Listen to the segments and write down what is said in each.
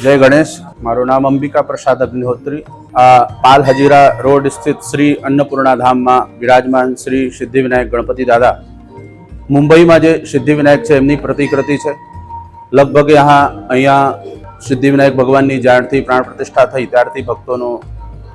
जय गणेश। मारू नाम अंबिका प्रसाद अग्निहोत्री। आ पाल हजीरा रोड स्थित श्री अन्नपूर्णा धाम में विराजमान श्री सिद्धिविनायक गणपति दादा मुंबई में जो सिद्धिविनायक है एमनी प्रतिकृति है। लगभग अहींया सिद्धिविनायक भगवान की ज्यारथी प्राण प्रतिष्ठा थई त्यारथी भक्तों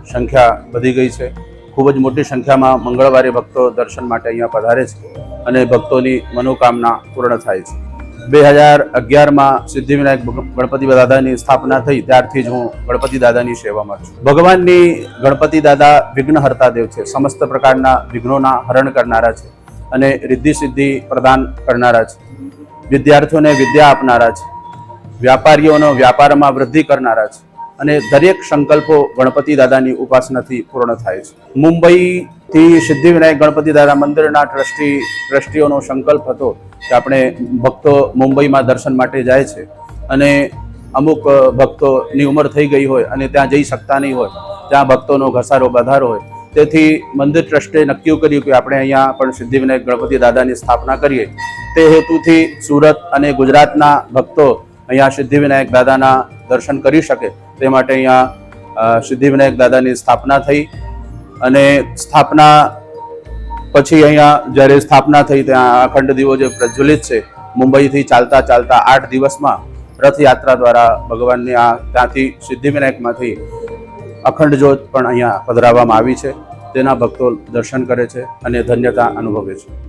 संख्या वधी गई है। खूब ज मोटी संख्या में मंगलवारे भक्तों दर्शन माटे अहींया पधारे छे अने भक्तों मनोकामना पूर्ण थाय छे। 2011 में सिद्धिविनायक गणपति दादा की स्थापना थी त्यारथी ज हूँ गणपति दादा की सेवा में छूं। भगवान गणपति दादा विघ्नहर्ता देव है। समस्त प्रकार विघ्नों हरण करनारा है अने रिद्धि सिद्धि प्रदान करनारा है। विद्यार्थियों ने विद्या आपनारा है। व्यापारीओ व्यापार में वृद्धि करनारा है अने दरेक संकल्पो गणपति दादा की उपासना थी पूर्ण थाय छे। मुंबई थी सिद्धिविनायक गणपति दादा मंदिरना ट्रस्टीओ संकल्प हतो कि आपणे भक्तो मुंबई में दर्शन माटे जाए छे अने अमुक भक्तों की उमर थई गई होय अने त्यां जई शकता नहीं होय, त्यां भक्तों घसारो बधारो होय, तेथी मंदिर ट्रस्टे नक्की कर्युं कि आपणे अहींया पण सिद्धिविनायक गणपति दादानी स्थापना करीए। ते हेतुथी सूरत अने गुजरातना भक्तो अहींया सिद्धिविनायक दादाना दर्शन करी शके ते माटे अहींया सिद्धिविनायक दादानी स्थापना थई अने स्थापना पछी अहींया ज्यारे स्थापना थई त्यां अखंड दीवो जे प्रज्वलित छे मुंबई थी चालता चालता 8 दिवस में रथ यात्रा द्वारा भगवान ने त्यांथी सिद्धिविनायक मांथी अखंड ज्योत पण अहींया पधराववामां आवी छे। तेना भक्तो दर्शन करे छे अने धन्यता अनुभवे छे।